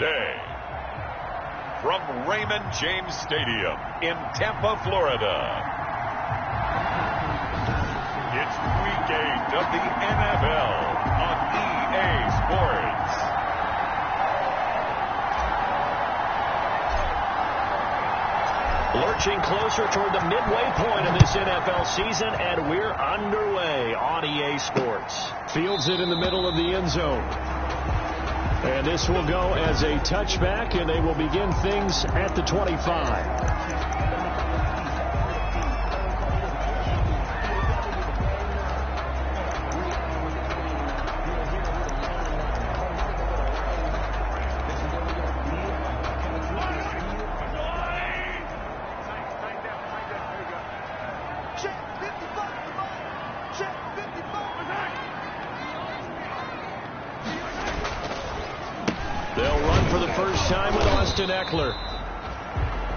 Day. From Raymond James Stadium in Tampa, Florida, it's Week 8 of the NFL on EA Sports. Lurching closer toward the midway point of this NFL season, and we're underway on EA Sports. Fields it in the middle of the end zone. And this will go as a touchback, and they will begin things at the 25.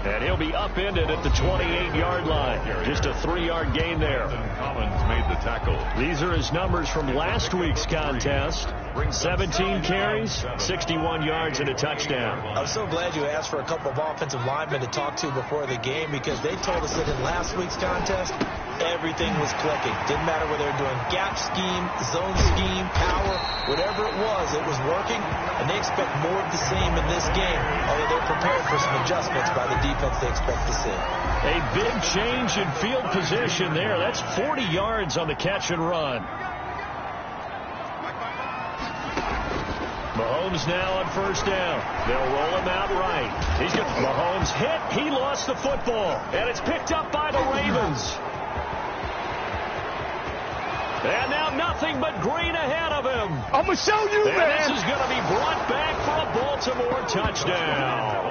And he'll be upended at the 28-yard line. Just a 3-yard gain there. Collins made the tackle. These are his numbers from last week's contest. 17 carries, 61 yards, and a touchdown. I'm so glad you asked for a couple of offensive linemen to talk to before the game, because they told us that in last week's contest, everything was clicking. Didn't matter whether they were doing gap scheme, zone scheme, power, whatever it was working, and they expect more of the same in this game, although they're prepared for some adjustments by the defense they expect to see. A big change in field position there. That's 40 yards on the catch and run. Mahomes now on first down. They'll roll him out right. Mahomes hit. He lost the football. And it's picked up by the Ravens. And now nothing but green ahead of him. I'm going to show you, and man. This is going to be brought back for a Baltimore touchdown.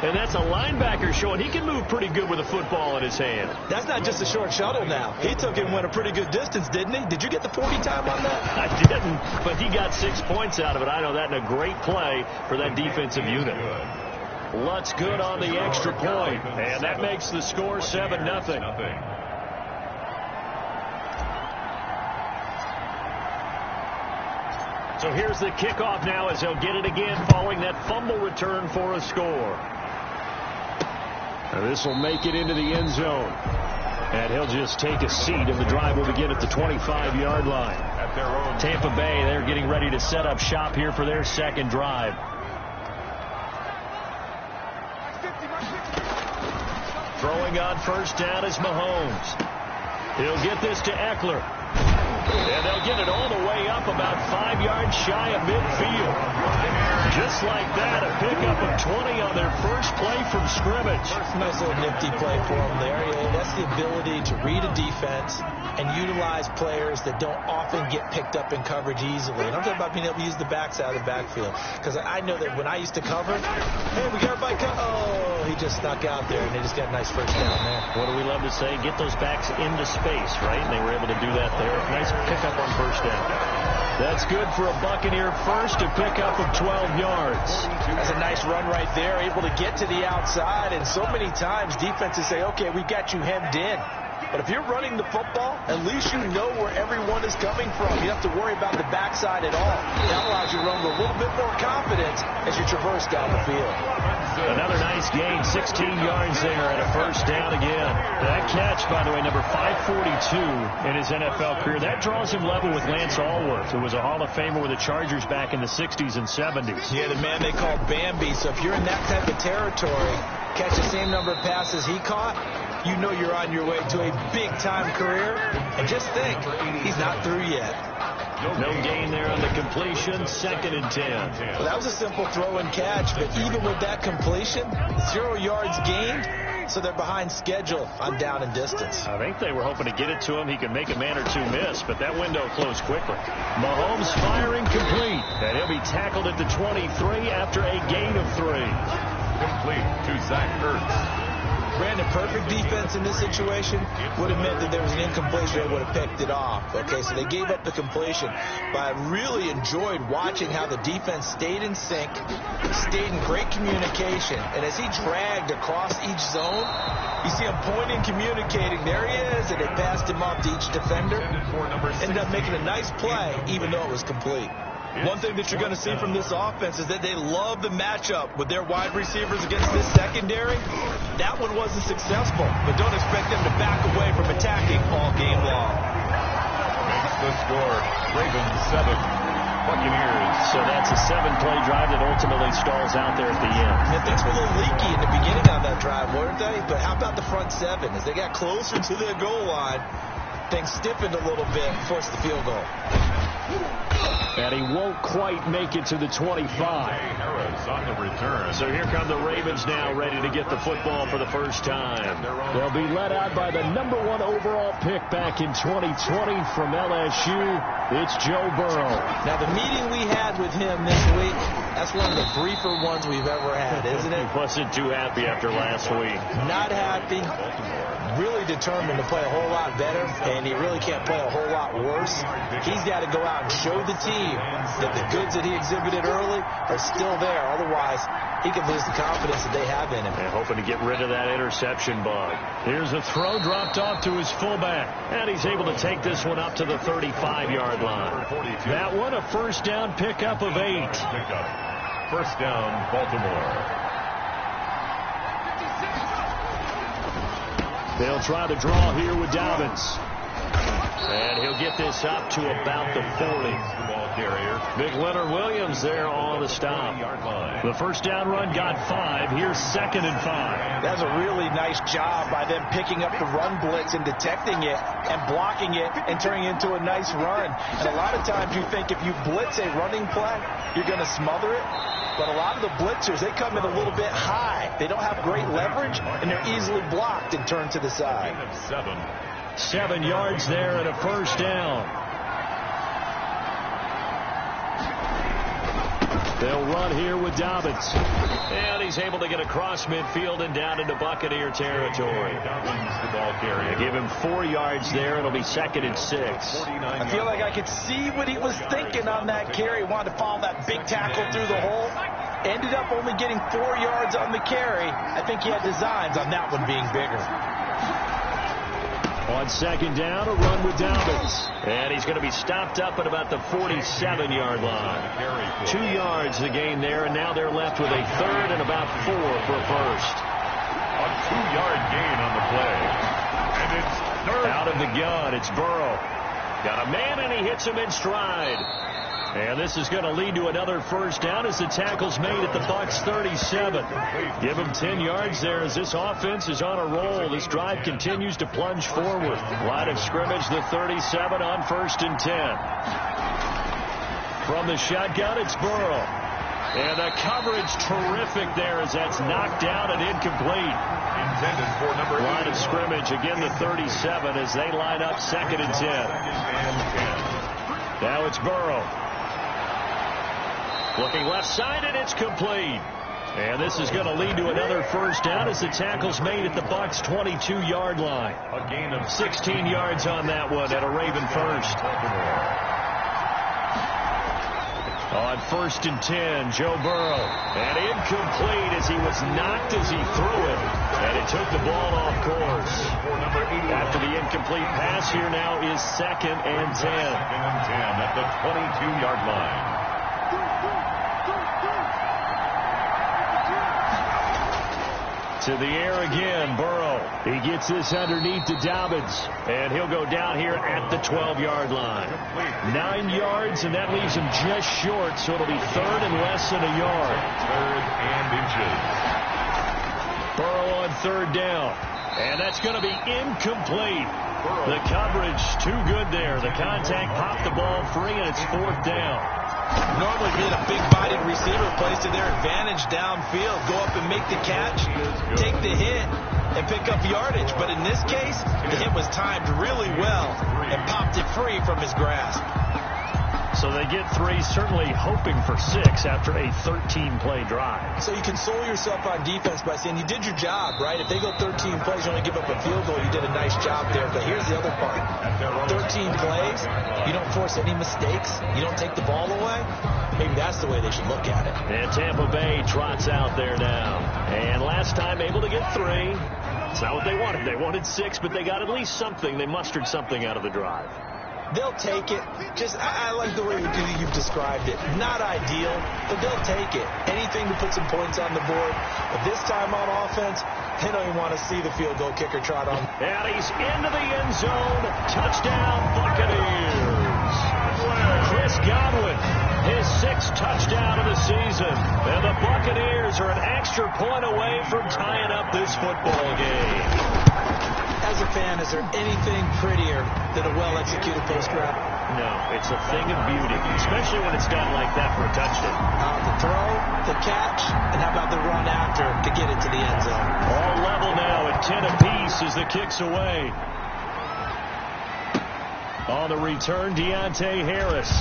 And that's a linebacker showing he can move pretty good with a football in his hand. That's not just a short shuttle now. He took it and went a pretty good distance, didn't he? Did you get the 40 time on that? I didn't, but he got 6 points out of it. I know that, and a great play for that defensive unit. Lutz good on the extra point, and that makes the score 7-0. So here's the kickoff now as they'll get it again following that fumble return for a score. And this will make it into the end zone. And he'll just take a seat, and the drive will begin at the 25-yard line. Tampa Bay, they're getting ready to set up shop here for their second drive. Throwing on first down is Mahomes. He'll get this to Eckler. And they'll get it all the way up about 5 yards shy of midfield. Just like that, a pickup of 20 on their first play from scrimmage. Nice little nifty play for them there. That's the ability to read a defense and utilize players that don't often get picked up in coverage easily. And I'm talking about being able to use the backside of the backfield. Because I know that when I used to cover, hey, we got everybody oh, he just snuck out there, and they just got a nice first down there. What do we love to say? Get those backs into space, right? And they were able to do that there. Nice pickup on first down. That's good for a Buccaneer first, a pickup of 12 yards. That's a nice run right there, able to get to the outside. And so many times defenses say, okay, we got you hemmed in. But if you're running the football, at least you know where everyone is coming from. You don't have to worry about the backside at all. That allows you to run with a little bit more confidence as you traverse down the field. Another nice gain, 16 yards there and a first down again. That catch, by the way, number 542 in his NFL career. That draws him level with Lance Allworth, who was a Hall of Famer with the Chargers back in the 60s and 70s. Yeah, the man they call Bambi. So if you're in that type of territory, catch the same number of passes he caught, you know you're on your way to a big-time career. And just think, he's not through yet. No gain there on the completion, 2nd and 10. Well, that was a simple throw and catch, but even with that completion, 0 yards gained, so they're behind schedule on down and distance. I think they were hoping to get it to him. He could make a man or two miss, but that window closed quickly. Mahomes firing complete, and he'll be tackled at the 23 after a gain of 3. Complete to Zach Ertz. Brandon, perfect defense in this situation would have meant that there was an incompletion. They would have picked it off. Okay, so they gave up the completion. But I really enjoyed watching how the defense stayed in sync, stayed in great communication. And as he dragged across each zone, you see him pointing, communicating. There he is, and they passed him off to each defender. Ended up making a nice play, even though it was complete. One thing that you're going to see from this offense is that they love the matchup with their wide receivers against this secondary. That one wasn't successful, but don't expect them to back away from attacking all game long. Makes the score. Ravens 7, Buccaneers. So that's a 7-play drive that ultimately stalls out there at the end. And things were a little leaky in the beginning on that drive, weren't they? But how about the front seven? As they got closer to their goal line, things stiffened a little bit and forced the field goal. And he won't quite make it to the 25. Harris on the return. So here come the Ravens now, ready to get the football for the first time. They'll be led out by the #1 overall pick back in 2020 from LSU. It's Joe Burrow. Now, the meeting we had with him this week, that's one of the briefer ones we've ever had, isn't it? He wasn't too happy after last week. Not happy. Really determined to play a whole lot better, and he really can't play a whole lot worse. He's got to go out and show the team that the goods that he exhibited early are still there. Otherwise, he could lose the confidence that they have in him. And hoping to get rid of that interception bug. Here's a throw dropped off to his fullback. And he's able to take this one up to the 35-yard line. That one, a first down pickup of 8. First down, Baltimore. They'll try to draw here with Dobbins. And he'll get this up to about the 40. Big Leonard Williams there on the stop. The first down run got 5. Here's 2nd and 5. That's a really nice job by them picking up the run blitz and detecting it and blocking it and turning it into a nice run. And a lot of times you think if you blitz a running play, you're going to smother it. But a lot of the blitzers, they come in a little bit high. They don't have great leverage, and they're easily blocked and turned to the side. 7 yards there and a first down. They'll run here with Dobbins. And he's able to get across midfield and down into Buccaneer territory. They give him 4 yards there. It'll be 2nd and 6. I feel like I could see what he was thinking on that carry. Wanted to follow that big tackle through the hole. Ended up only getting 4 yards on the carry. I think he had designs on that one being bigger. On 2nd down, a run with Dobbins. And he's going to be stopped up at about the 47-yard line. 2 yards the gain there, and now they're left with a 3rd and about 4 for a first. A 2-yard gain on the play. And it's 3rd. Out of the gun, it's Burrow. Got a man, and he hits him in stride. And this is going to lead to another first down as the tackle's made at the Bucs 37. Give him 10 yards there as this offense is on a roll. This drive continues to plunge forward. Line of scrimmage, the 37 on 1st and 10. From the shotgun, it's Burrow. And the coverage terrific there as that's knocked down and incomplete. Intended for number 8. Line of scrimmage, again the 37 as they line up 2nd and 10. Now it's Burrow. Looking left side, and it's complete. And this is going to lead to another first down as the tackle's made at the Bucs 22-yard line. A gain of 16 yards on that one at a Raven first. On 1st and 10, Joe Burrow. And incomplete as he was knocked as he threw it. And it took the ball off course. After the incomplete pass, here now is 2nd and 10. 2nd and 10 at the 22-yard line. To the air again, Burrow. He gets this underneath to Dobbins. And he'll go down here at the 12-yard line. 9 yards, and that leaves him just short, so it'll be 3rd and less than a yard. 3rd and inches. Burrow on 3rd down. And that's going to be incomplete. The coverage too good there. The contact popped the ball free, and it's 4th down. Normally being a big-bodied receiver plays to their advantage downfield. Go up and make the catch, take the hit, and pick up yardage. But in this case, the hit was timed really well and popped it free from his grasp. So they get 3, certainly hoping for 6 after a 13-play drive. So you console yourself on defense by saying you did your job, right? If they go 13 plays, you only give up a field goal, you did a nice job there. But here's the other part. 13 plays, you don't force any mistakes, you don't take the ball away. Maybe that's the way they should look at it. And Tampa Bay trots out there now. And last time able to get 3. It's not what they wanted. They wanted 6, but they got at least something. They mustered something out of the drive. They'll take it. I like the way you've described it. Not ideal, but they'll take it. Anything to put some points on the board. But this time on offense, they don't even want to see the field goal kicker trot on. And he's into the end zone. Touchdown, Buccaneers. Chris Godwin, his 6th touchdown of the season. And the Buccaneers are an extra point away from tying up this football game. As a fan, is there anything prettier than a well-executed post route? No, it's a thing of beauty, especially when it's done like that for a touchdown. The throw, the catch, and how about the run after to get it to the end zone? All level now at 10 apiece as the kick's away. On the return, Deontay Harris.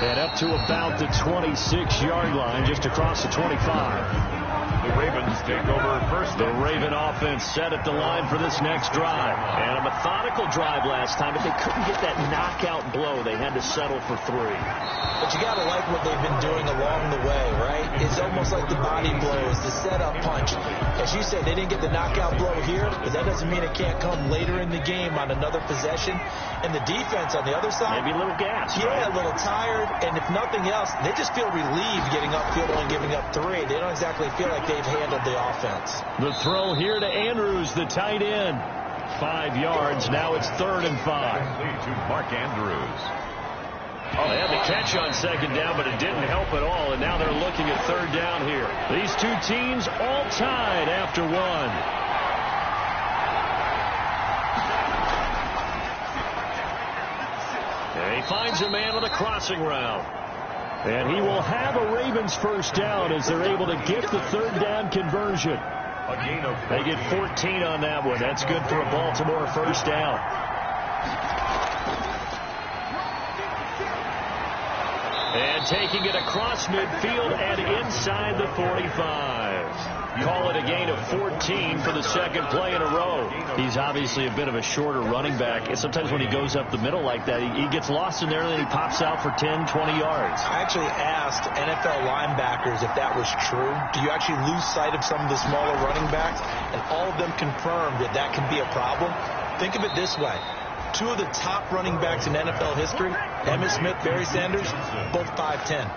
And up to about the 26-yard line, just across the 25. The Ravens take over first. The Raven offense set at the line for this next drive. And a methodical drive last time, but they couldn't get that knockout blow. They had to settle for 3. But you got to like what they've been doing along the way, right? It's almost like the body blows, the setup punch. As you said, they didn't get the knockout blow here, but that doesn't mean it can't come later in the game on another possession. And the defense on the other side, maybe a little gas. Yeah, right? A little tired. And if nothing else, they just feel relieved getting upfield and giving up 3. They don't exactly feel like they've handled the offense. The throw here to Andrews, the tight end. 5 yards. Now it's 3rd and 5. To Mark Andrews. Oh, they had the catch on 2nd down, but it didn't help at all. And now they're looking at 3rd down here. These two teams all tied after 1. And he finds a man on the crossing route. And he will have a Ravens first down as they're able to get the 3rd down conversion. They get 14 on that one. That's good for a Baltimore first down. And taking it across midfield and inside the 45. Call it a gain of 14 for the 2nd play in a row. He's obviously a bit of a shorter running back. And sometimes when he goes up the middle like that, he gets lost in there and then he pops out for 10, 20 yards. I actually asked NFL linebackers if that was true. Do you actually lose sight of some of the smaller running backs? And all of them confirmed that that can be a problem. Think of it this way. 2 of the top running backs in NFL history, Emmitt Smith, Barry Sanders, both 5'10".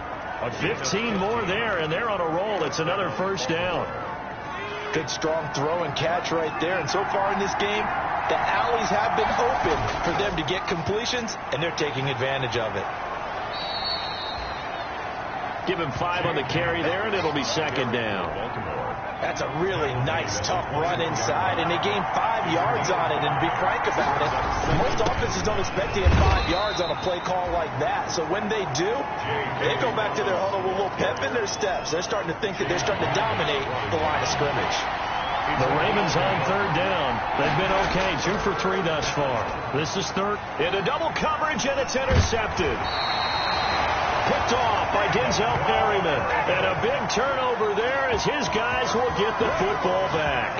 15 more there, and they're on a roll. It's another first down. Good strong throw and catch right there. And so far in this game, the alleys have been open for them to get completions, and they're taking advantage of it. Give him 5 on the carry there, and it'll be 2nd down. That's a really nice, tough run inside, and they gain 5 yards on it. And to be frank about it, most offenses don't expect to get 5 yards on a play call like that. So when they do, they go back to their huddle with a little pep in their steps. They're starting to think that they're starting to dominate the line of scrimmage. The Ravens on 3rd down. They've been okay, 2 for 3 thus far. This is 3rd. Into double coverage, and it's intercepted. Picked off by Denzel Perryman. And a big turnover there as his guys will get the football back.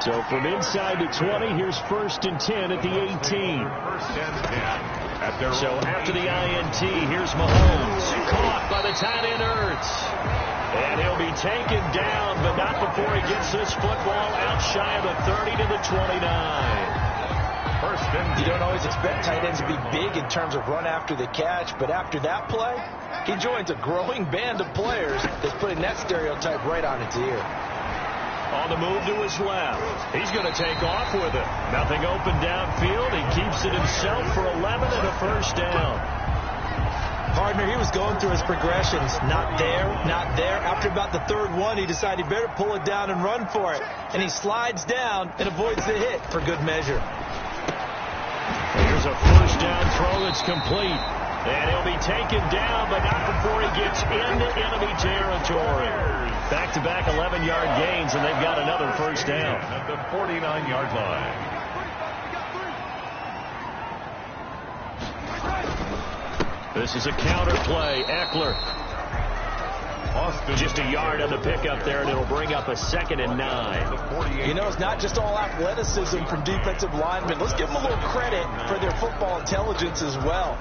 So from inside the 20, here's 1st and 10 at the 18. So after the INT, here's Mahomes. Caught by the tight end Ertz. And he'll be taken down, but not before he gets this football out shy of the 30 to the 29. You don't always expect tight ends to be big in terms of run after the catch, but after that play, he joins a growing band of players that's putting that stereotype right on its ear. On the move to his left. He's going to take off with it. Nothing open downfield. He keeps it himself for 11 and a first down. Partner, he was going through his progressions. Not there, not there. After about the 3rd one, he decided he better pull it down and run for it. And he slides down and avoids the hit for good measure. Here's a first down throw that's complete. And he'll be taken down, but not before he gets into enemy territory. Back-to-back 11-yard gains, and they've got another first down. At the 49-yard line. This is a counter play. Eckler. Just a yard on the pickup there, and it'll bring up a 2nd and 9. You know, it's not just all athleticism from defensive linemen. Let's give them a little credit for their football intelligence as well.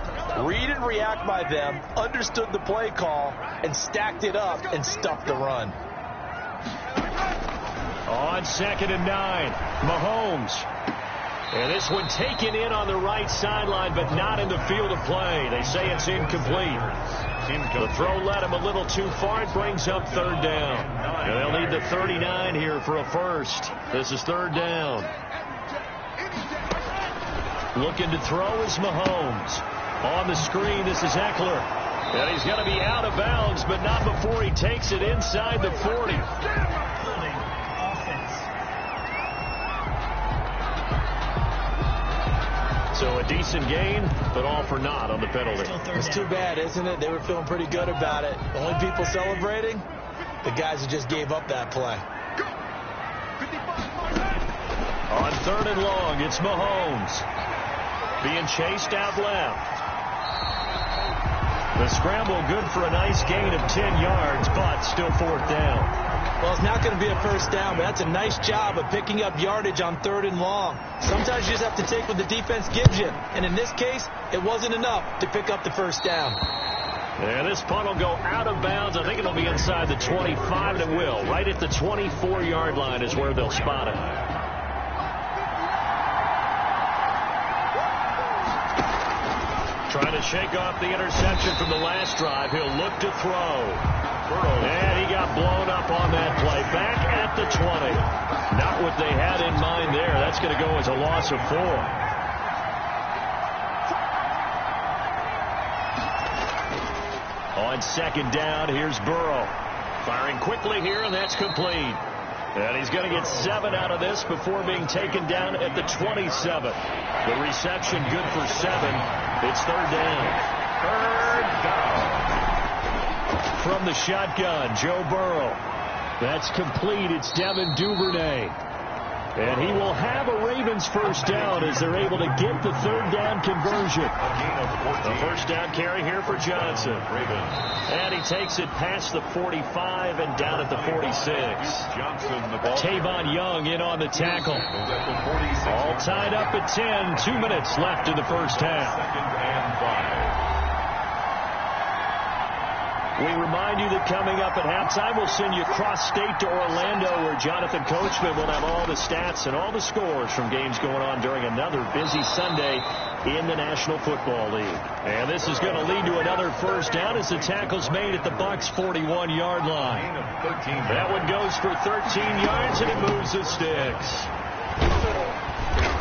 Read and react by them, understood the play call, and stacked it up and stuffed the run. On 2nd and 9, Mahomes. And this one taken in on the right sideline, but not in the field of play. They say it's incomplete. The throw led him a little too far. It brings up third down. And they'll need the 39 here for a first. This is third down. Looking to throw is Mahomes. On the screen, this is Eckler. And he's going to be out of bounds, but not before he takes it inside the 40. So a decent gain, but all for naught on the penalty. It's too bad, isn't it? They were feeling pretty good about it. The only people celebrating, the guys who just gave up that play. On third and long, it's Mahomes. Being chased out left. The scramble good for a nice gain of 10 yards, but still fourth down. Well, it's not going to be a first down, but that's a nice job of picking up yardage on third and long. Sometimes you just have to take what the defense gives you. And in this case, it wasn't enough to pick up the first down. And this punt will go out of bounds. I think it'll be inside the 25, and it will. Right at the 24-yard line is where they'll spot it. Trying to shake off the interception from the last drive. He'll look to throw. And he got blown up on that play. Back at the 20. Not what they had in mind there. That's going to go as a loss of 4. On second down, here's Burrow. Firing quickly here, and that's complete. And he's going to get 7 out of this before being taken down at the 27. The reception good for 7. It's third down. Third down. From the shotgun, Joe Burrow. That's complete. It's Devin Duvernay. And he will have a Ravens first down as they're able to get the third down conversion. The first down carry here for Johnson. And he takes it past the 45 and down at the 46. Tavon Young in on the tackle. All tied up at 10. 2 minutes left in the first half. We remind you that coming up at halftime, we'll send you cross-state to Orlando, where Jonathan Coachman will have all the stats and all the scores from games going on during another busy Sunday in the National Football League. And this is going to lead to another first down as the tackle's made at the Bucs' 41-yard line. That one goes for 13 yards, and it moves the sticks.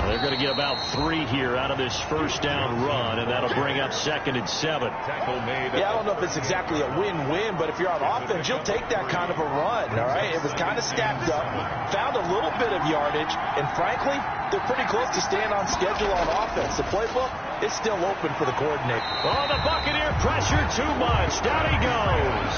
They're going to get about 3 here out of this first down run, and that'll bring up second and 7. Yeah, I don't know if it's exactly a win-win, but if you're on offense, you'll take that kind of a run, all right? It was kind of stacked up, found a little bit of yardage, and frankly, they're pretty close to staying on schedule on offense. The playbook is still open for the coordinator. Oh, the Buccaneer pressure too much. Down he goes.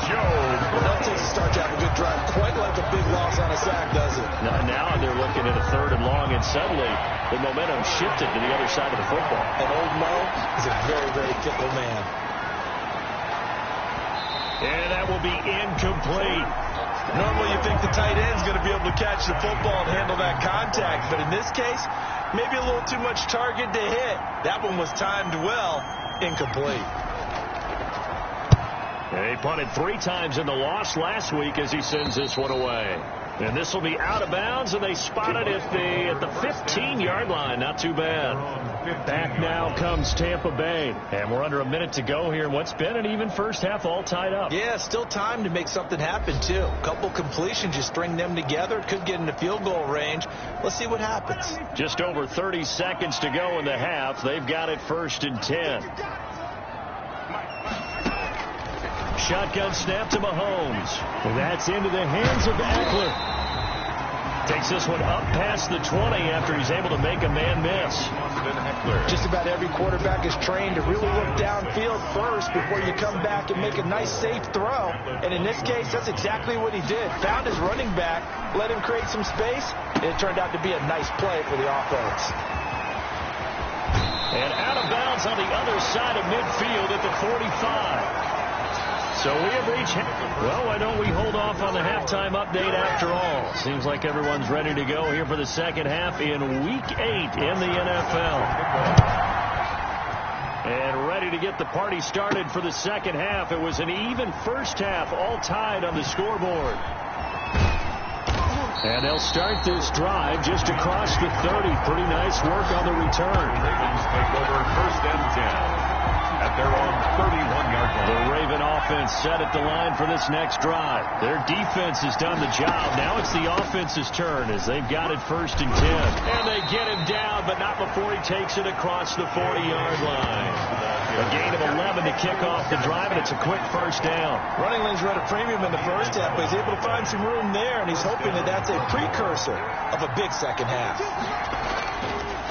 That takes a start to have a good drive. Quite like a big loss on a sack, does it? Now they're looking at a third and long, and suddenly the momentum shifted to the other side of the football. And old Mo is a very, very fickle man. And that will be incomplete. Normally you think the tight end's going to be able to catch the football and handle that contact, but in this case, maybe a little too much target to hit. That one was timed well. Incomplete. And he punted 3 times in the loss last week as he sends this one away. And this will be out of bounds, and they spot it at the 15-yard line. Not too bad. Back now comes Tampa Bay. And we're under a minute to go here in what's been an even first half, all tied up. Yeah, still time to make something happen, too. A couple completions, you string them together. Could get into field goal range. Let's see what happens. Just over 30 seconds to go in the half. They've got it 1st and 10. Shotgun snap to Mahomes. And that's into the hands of Eckler. Takes this one up past the 20 after he's able to make a man miss. Just about every quarterback is trained to really look downfield first before you come back and make a nice, safe throw. And in this case, that's exactly what he did. Found his running back, let him create some space, and it turned out to be a nice play for the offense. And out of bounds on the other side of midfield at the 45. So we have reached, well, why don't we hold off on the halftime update after all? Seems like everyone's ready to go here for the second half in Week 8 in the NFL. And ready to get the party started for the second half. It was an even first half, all tied on the scoreboard. And they'll start this drive just across the 30. Pretty nice work on the return. Ravens take over 1st and 10 at their own 31-yard line. The Raven offense set at the line for this next drive. Their defense has done the job. Now it's the offense's turn as they've got it 1st and 10. And they get him down, but not before he takes it across the 40-yard line. A gain of 11 to kick off the drive, and it's a quick 1st down. Running lanes were at a premium in the first half, but he's able to find some room there, and he's hoping that that's a precursor of a big second half.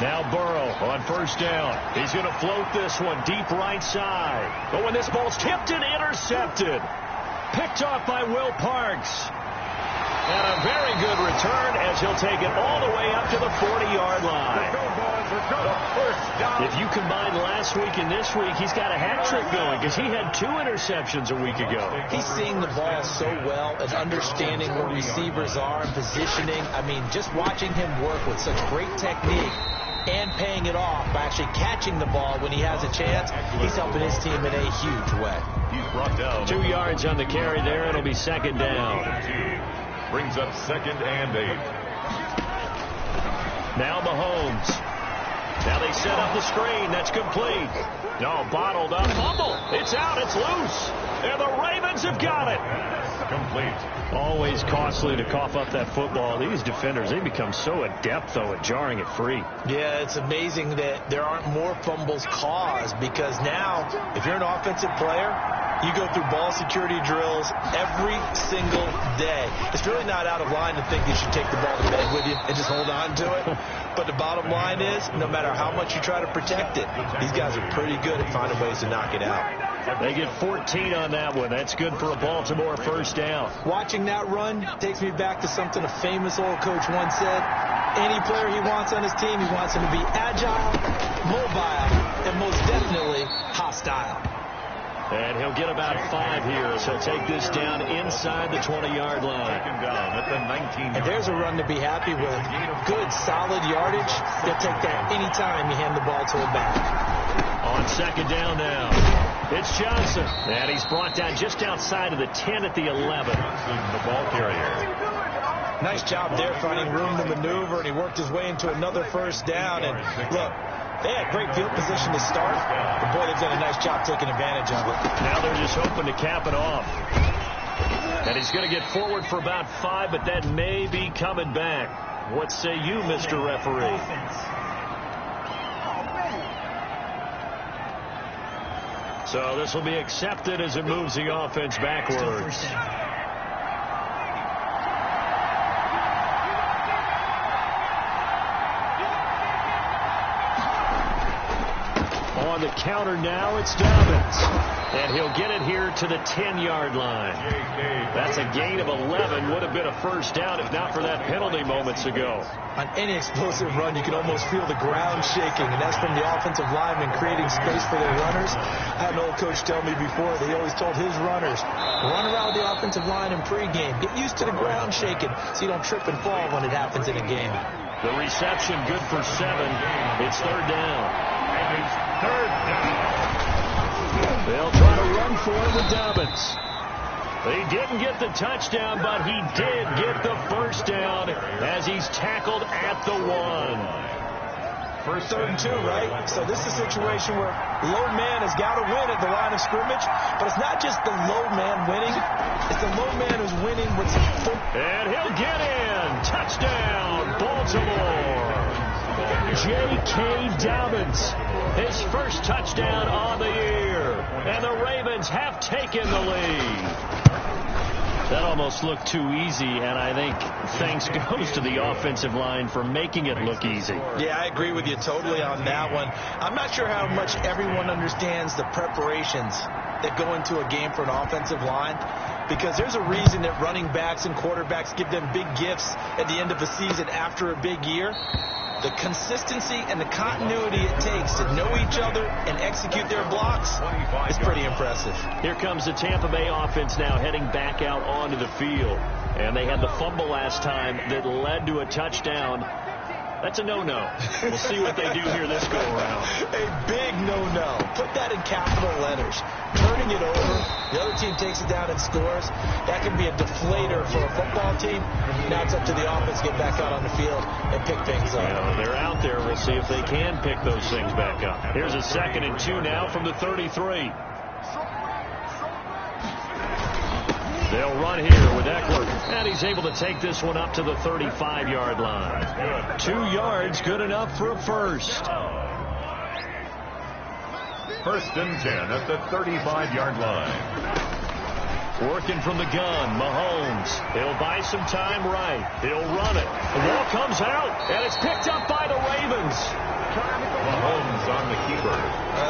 Now Burrow on 1st down. He's going to float this one deep right side. But when this ball's tipped and intercepted, picked off by Will Parks. And a very good return as he'll take it all the way up to the 40-yard line. If you combine last week and this week, he's got a hat trick going because he had 2 interceptions a week ago. He's seeing the ball so well and understanding where receivers are and positioning. I mean, just watching him work with such great technique and paying it off by actually catching the ball when he has a chance, he's helping his team in a huge way. He's brought down 2 yards on the carry there. It'll be 2nd down. Brings up 2nd and 8. Now Mahomes. Now they set up the screen. That's complete. No, bottled up. Fumble. It's out. It's loose. And the Ravens have got it. Complete. Always costly to cough up that football. These defenders, they become so adept, though, at jarring it free. Yeah, it's amazing that there aren't more fumbles caused because now, if you're an offensive player, you go through ball security drills every single day. It's really not out of line to think you should take the ball to bed with you and just hold on to it. But the bottom line is, no matter how much you try to protect it, these guys are pretty good at finding ways to knock it out. They get 14 on that one. That's good for a Baltimore 1st down. Watching that run takes me back to something a famous old coach once said. Any player he wants on his team, he wants him to be agile, mobile, and most definitely hostile. And he'll get about 5 here as he'll take this down inside the 20-yard line. Down at the 19. And there's a run to be happy with. Good, solid yardage. They'll take that anytime you hand the ball to a back. On 2nd down now, it's Johnson. And he's brought down just outside of the 10 at the 11. The ball carrier. Nice job there finding room to maneuver, and he worked his way into another 1st down. And look, they had great field position to start, but boy, they've done a nice job taking advantage of it. Now they're just hoping to cap it off. And he's going to get forward for about 5, but that may be coming back. What say you, Mr. Referee? So this will be accepted as it moves the offense backwards. On the counter now, it's Dobbins. And he'll get it here to the 10-yard line. That's a gain of 11. Would have been a 1st down if not for that penalty moments ago. On any explosive run, you can almost feel the ground shaking, and that's from the offensive linemen creating space for their runners. I had an old coach tell me before that he always told his runners, run around the offensive line in pregame. Get used to the ground shaking so you don't trip and fall when it happens in a game. The reception good for 7. It's 3rd down. And it's 3rd down. They'll try to run for it with Dobbins. He didn't get the touchdown, but he did get the 1st down as he's tackled at the 1. First 3rd and 2, right? So this is a situation where the low man has got to win at the line of scrimmage, but it's not just the low man winning. It's the low man who's winning with some foot. And he'll get in. Touchdown, Baltimore. J.K. Dobbins, his first touchdown on the year. And the Ravens have taken the lead. That almost looked too easy, and I think thanks goes to the offensive line for making it look easy. Yeah, I agree with you totally on that one. I'm not sure how much everyone understands the preparations that go into a game for an offensive line, because there's a reason that running backs and quarterbacks give them big gifts at the end of a season after a big year. The consistency and the continuity it takes to know each other and execute their blocks is pretty impressive. Here comes the Tampa Bay offense now heading back out onto the field. And they had the fumble last time that led to a touchdown That's a no-no. We'll see what they do here this go-around. A big no-no. Put that in capital letters. Turning it over, the other team takes it down and scores. That can be a deflator for a football team. Now it's up to the offense to get back out on the field and pick things up. They're out there. We'll see if they can pick those things back up. Here's a 2nd and 2 now from the 33. They'll run here with Eckler, and he's able to take this one up to the 35-yard line. 2 yards, good enough for a first. 1st and 10 at the 35-yard line. Working from the gun, Mahomes. He'll buy some time right. He'll run it. The ball comes out, and it's picked up by the Ravens. Mahomes on the keeper.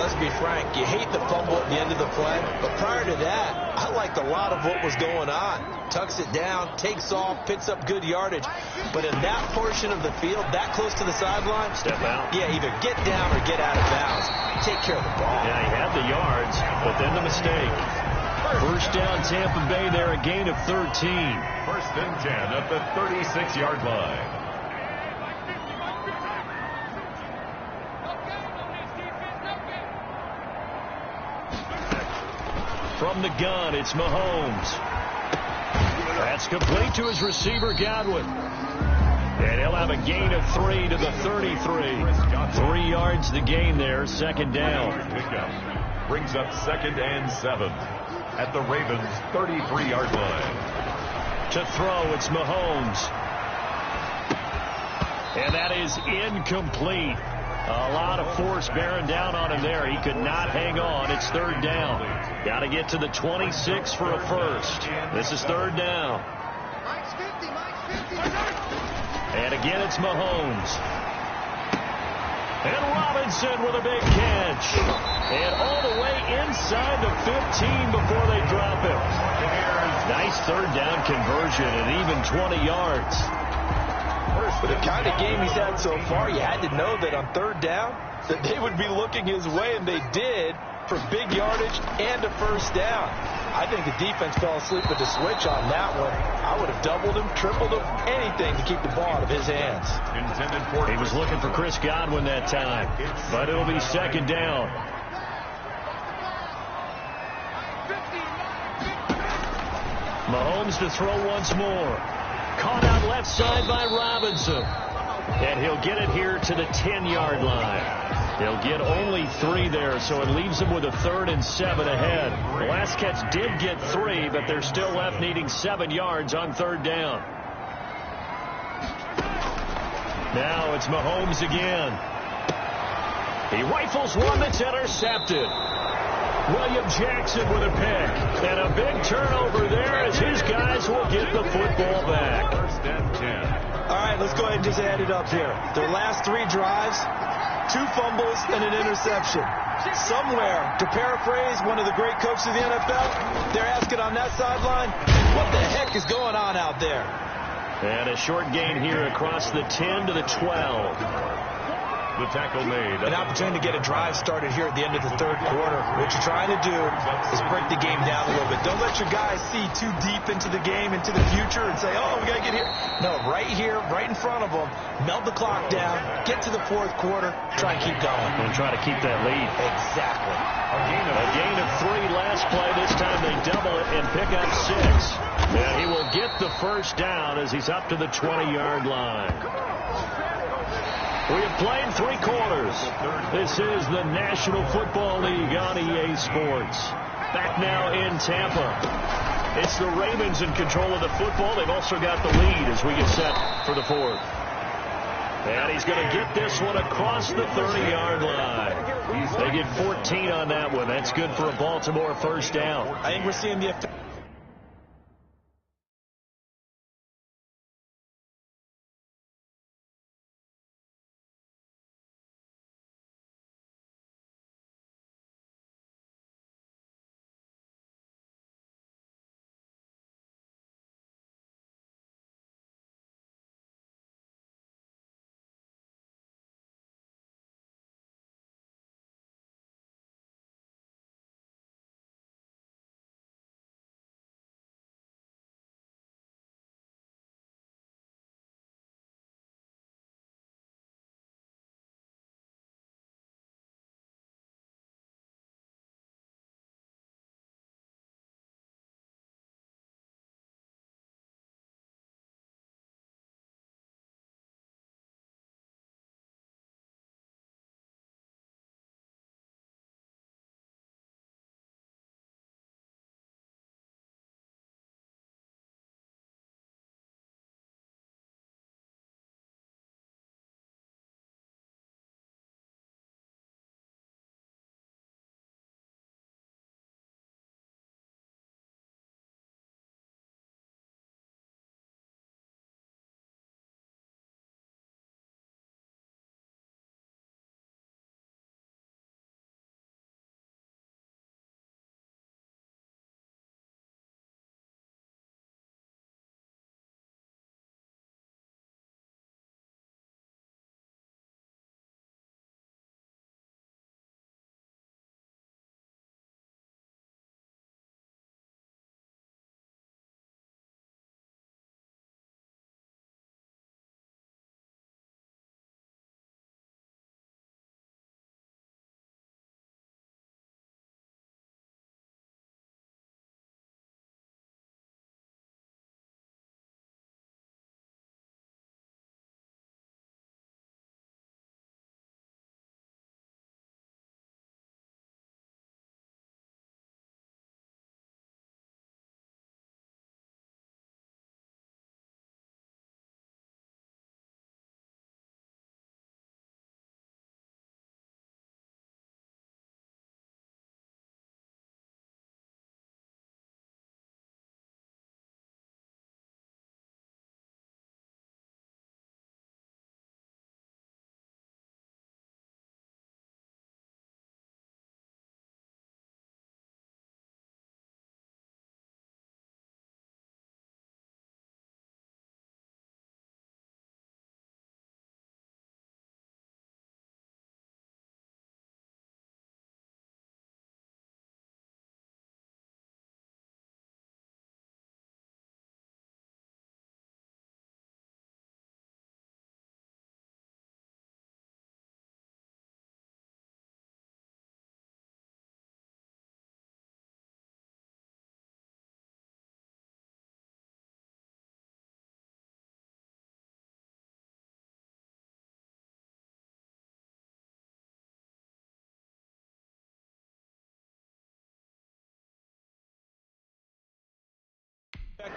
Let's be frank. You hate the fumble at the end of the play, but prior to that, I liked a lot of what was going on. Tucks it down, takes off, picks up good yardage. But in that portion of the field, that close to the sideline, step out. Yeah, either get down or get out of bounds. Take care of the ball. Yeah, he had the yards, but then the mistake. First down, Tampa Bay there, a gain of 13. 1st and 10 at the 36-yard line. From the gun, it's Mahomes. That's complete to his receiver, Godwin. And he'll have a gain of 3 to the 33. 3 yards the gain there, 2nd down. Pickup brings up 2nd and 7 at the Ravens' 33-yard line. To throw, it's Mahomes. And that is incomplete. A lot of force bearing down on him there. He could not hang on. It's 3rd down. Got to get to the 26 for a first. This is 3rd down. And again, it's Mahomes. And Robinson with a big catch. And all the way inside the 15 before they drop him. Nice 3rd down conversion and even 20 yards. For the kind of game he's had so far, you had to know that on 3rd down that they would be looking his way, and they did, for big yardage and a first down. I think the defense fell asleep at the switch on that one. I would have doubled him, tripled him, anything to keep the ball out of his hands. He was looking for Chris Godwin that time, but it'll be 2nd down. Mahomes to throw once more. Caught out left side by Robinson. And he'll get it here to the 10-yard line. They'll get only 3 there, so it leaves them with a 3rd and 7 ahead. The last catch did get 3, but they're still left needing 7 yards on 3rd down. Now it's Mahomes again. He rifles one that's intercepted. William Jackson with a pick. And a big turnover there as his guys will get the football back. 1st and 10. All right, let's go ahead and just add it up here. Their last 3 drives, 2 fumbles and an interception. Somewhere, to paraphrase one of the great coaches of the NFL, they're asking on that sideline, what the heck is going on out there? And a short gain here across the 10 to the 12. The tackle made. An opportunity to get a drive started here at the end of the 3rd quarter. What you're trying to do is break the game down a little bit. Don't let your guys see too deep into the game, into the future, and say, oh, we got to get here. No, right here, right in front of them, melt the clock down, get to the 4th quarter, try and keep going. And try to keep that lead. Exactly. A gain of 3 last play. This time they double it and pick up 6. And he will get the first down as he's up to the 20-yard line. We have played 3 quarters. This is the National Football League on EA Sports. Back now in Tampa. It's the Ravens in control of the football. They've also got the lead as we get set for the 4th. And he's going to get this one across the 30-yard line. They get 14 on that one. That's good for a Baltimore first down. I think we're seeing the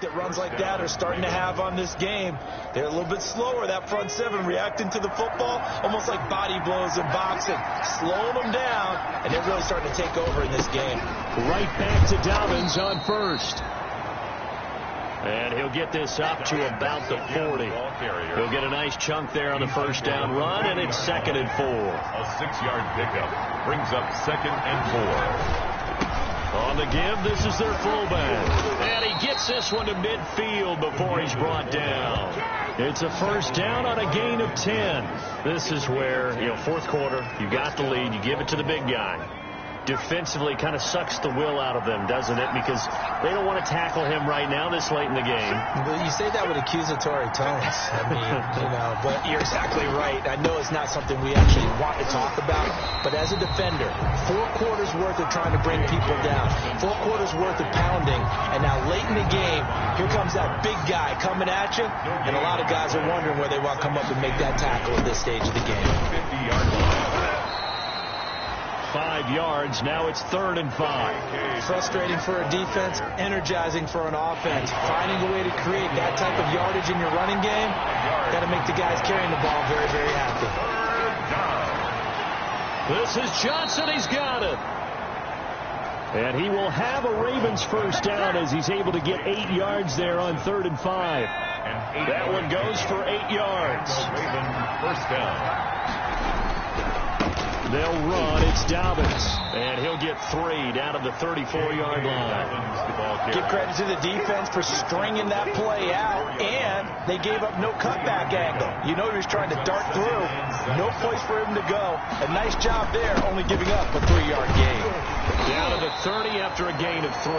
that runs like that are starting to have on this game. They're a little bit slower, that front seven, reacting to the football, almost like body blows in boxing, slowing them down, and they're really starting to take over in this game. Right back to Dobbins on first. And he'll get this up to about the 40. He'll get a nice chunk there on the first down run, and it's 2nd and 4. A 6-yard pickup brings up 2nd and 4. On the give, this is their fullback. And he gets this one to midfield before he's brought down. It's a first down on a gain of 10. This is where, fourth quarter, you got the lead, you give it to the big guy. Defensively kind of sucks the will out of them, doesn't it? Because they don't want to tackle him right now this late in the game. Well, you say that with accusatory tones. I mean, but you're exactly right. I know it's not something we actually want to talk about, but as a defender, 4 quarters worth of trying to bring people down, 4 quarters worth of pounding, and now late in the game, here comes that big guy coming at you, and a lot of guys are wondering where they want to come up and make that tackle at this stage of the game. 50-yard line. 5 yards. Now it's 3rd and 5. Frustrating for a defense, energizing for an offense. Finding a way to create that type of yardage in your running game, got to make the guys carrying the ball very, very happy. This is Johnson. He's got it. And he will have a Ravens first down as he's able to get 8 yards there on 3rd and 5. That one goes for 8 yards. Ravens first down. They'll run. It's Dobbins. And he'll get 3 down to the 34-yard line. Give credit to the defense for stringing that play out, and they gave up no cutback angle. You know he was trying to dart through. No place for him to go. A nice job there, only giving up a 3-yard gain. Down to the 30 after a gain of 3.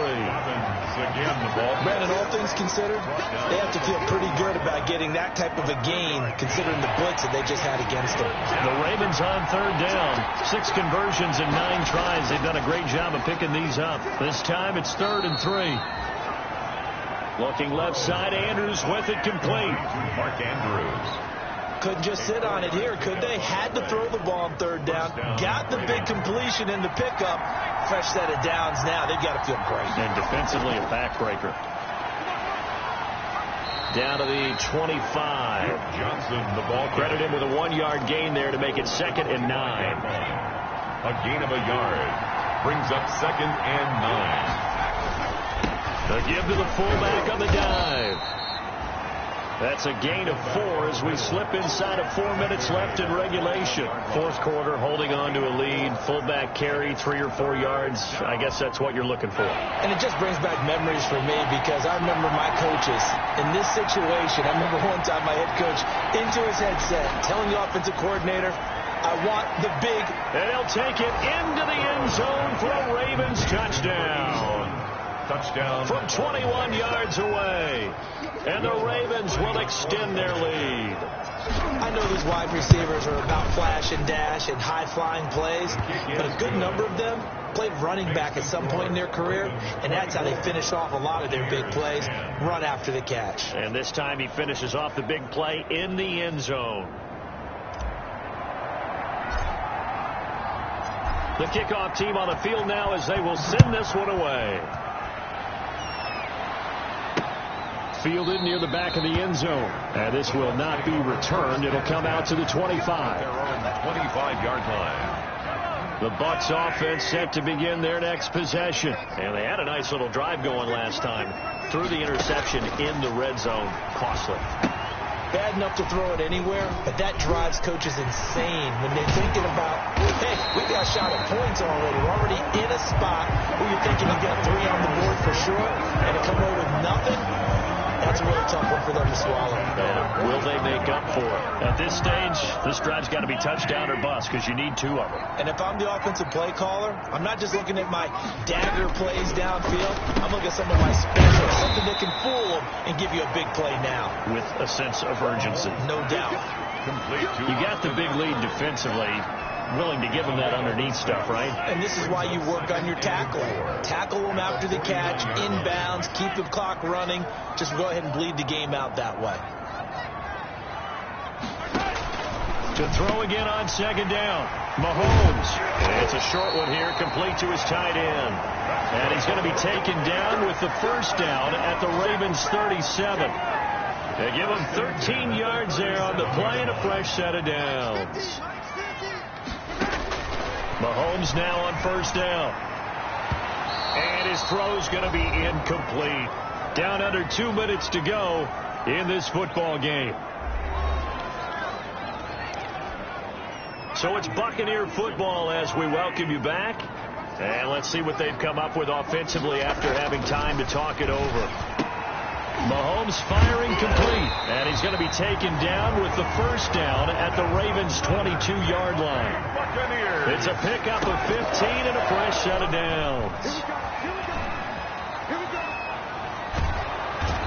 Again, the ball. Brandon, all things considered, they have to feel pretty good about getting that type of a gain, considering the blitz that they just had against them. The Ravens on 3rd down. 6 conversions and 9 tries. They've done a great job of picking these up. This time it's 3rd and 3. Looking left side, Andrews with it complete. Mark Andrews. Couldn't just sit on it here, could they? Had to throw the ball on 3rd down. Got the big completion in the pickup. Fresh set of downs now. They've got to feel great. And defensively a backbreaker. Down to the 25. Johnson, the ball. Credit him with a 1-yard gain there to make it 2nd and 9. A gain of a yard brings up 2nd and 9. The give to the fullback on the dive. That's a gain of 4 as we slip inside of 4 minutes left in regulation. Fourth quarter, holding on to a lead. Fullback carry, 3 or 4 yards. I guess that's what you're looking for. And it just brings back memories for me because I remember my coaches in this situation. I remember one time my head coach into his headset telling the offensive coordinator, I want the big. And he'll take it into the end zone for a Ravens touchdown. Touchdown. From 21 yards away. And the Ravens will extend their lead. I know these wide receivers are about flash and dash and high-flying plays, but a good number of them played running back at some point in their career, and that's how they finish off a lot of their big plays, run after the catch. And this time he finishes off the big play in the end zone. The kickoff team on the field now as they will send this one away. Fielded near the back of the end zone. And this will not be returned. It'll come out to the 25. They're on the 25-yard line. The Bucs offense set to begin their next possession. And they had a nice little drive going last time. Threw the interception in the red zone. Costly. Bad enough to throw it anywhere, but that drives coaches insane when they're thinking about, hey, we got a shot at points already. We're already in a spot where you're thinking you got 3 on the board for sure, and to come away with nothing, that's a really tough one for them to swallow. And will they make up for it? At this stage, this drive's got to be touchdown or bust because you need 2 of them. And if I'm the offensive play caller, I'm not just looking at my dagger plays downfield. I'm looking at some of my specials, something that can fool them and give you a big play now. With a sense of urgency. No doubt. You got the big lead defensively. Willing to give them that underneath stuff, right? And this is why you work on your tackle. Tackle them after the catch, inbounds, keep the clock running. Just go ahead and bleed the game out that way. To throw again on 2nd down. Mahomes. It's a short one here, complete to his tight end. And he's going to be taken down with the first down at the Ravens' 37. They give him 13 yards there on the play and a fresh set of downs. Mahomes now on first down. And his throw's going to be incomplete. Down under 2 minutes to go in this football game. So it's Buccaneer football as we welcome you back. And let's see what they've come up with offensively after having time to talk it over. Mahomes firing complete. And he's going to be taken down with the first down at the Ravens' 22-yard line. It's a pickup of 15 and a fresh set of downs.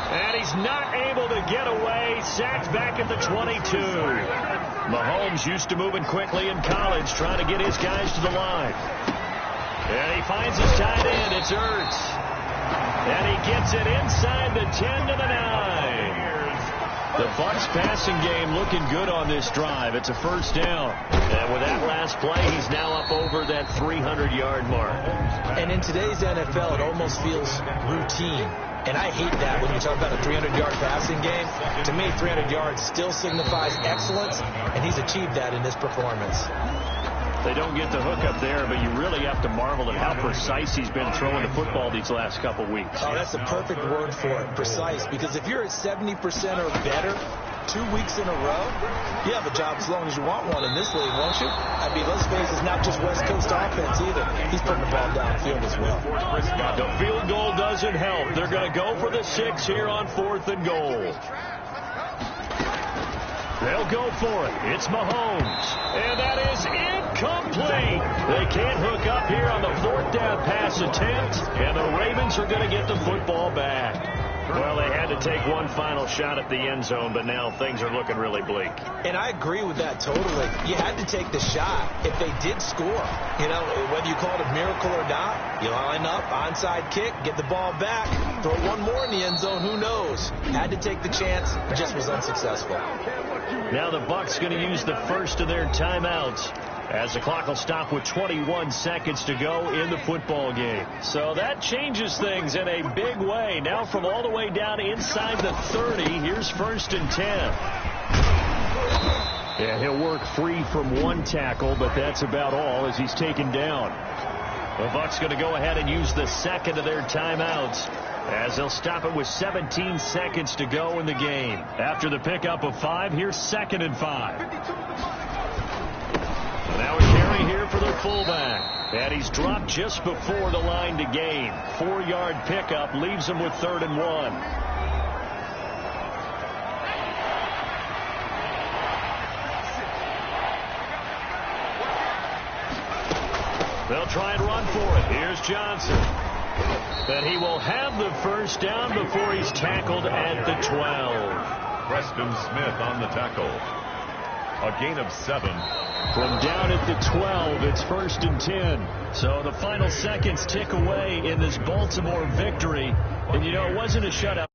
And he's not able to get away. Sacked back at the 22. Mahomes used to moving quickly in college, trying to get his guys to the line. And he finds his tight end. It's Ertz. And he gets it inside the 10 to the 9. The Bucs passing game looking good on this drive. It's a first down. And with that last play, he's now up over that 300-yard mark. And in today's NFL, it almost feels routine. And I hate that when you talk about a 300-yard passing game. To me, 300 yards still signifies excellence, and he's achieved that in this performance. They don't get the hook up there, but you really have to marvel at how precise he's been throwing the football these last couple weeks. Oh, that's the perfect word for it, precise, because if you're at 70% or better 2 weeks in a row, you have a job as long as you want one in this league, won't you? I mean, let's face it, it's not just West Coast offense either. He's putting the ball downfield as well. The field goal doesn't help. They're going to go for the 6 here on 4th and goal. They'll go for it. It's Mahomes. And that is incomplete. They can't hook up here on the 4th down pass attempt. And the Ravens are going to get the football back. Well, they had to take one final shot at the end zone, but now things are looking really bleak. And I agree with that totally. You had to take the shot if they did score. You know, whether you call it a miracle or not, you line up, onside kick, get the ball back, throw one more in the end zone, who knows? Had to take the chance, just was unsuccessful. Now the Bucs going to use the first of their timeouts as the clock will stop with 21 seconds to go in the football game. So that changes things in a big way. Now from all the way down inside the 30, here's 1st and 10. And he'll work free from one tackle, but that's about all as he's taken down. The Bucs going to go ahead and use the second of their timeouts as they'll stop it with 17 seconds to go in the game. After the pickup of 5, here's 2nd and 5. So now a carry here for their fullback. And he's dropped just before the line to gain. 4-yard pickup leaves him with 3rd and 1. They'll try and run for it. Here's Johnson. But he will have the first down before he's tackled at the 12. Preston Smith on the tackle. A gain of 7. From down at the 12, it's 1st and 10. So the final seconds tick away in this Baltimore victory. And, you know, it wasn't a shutout.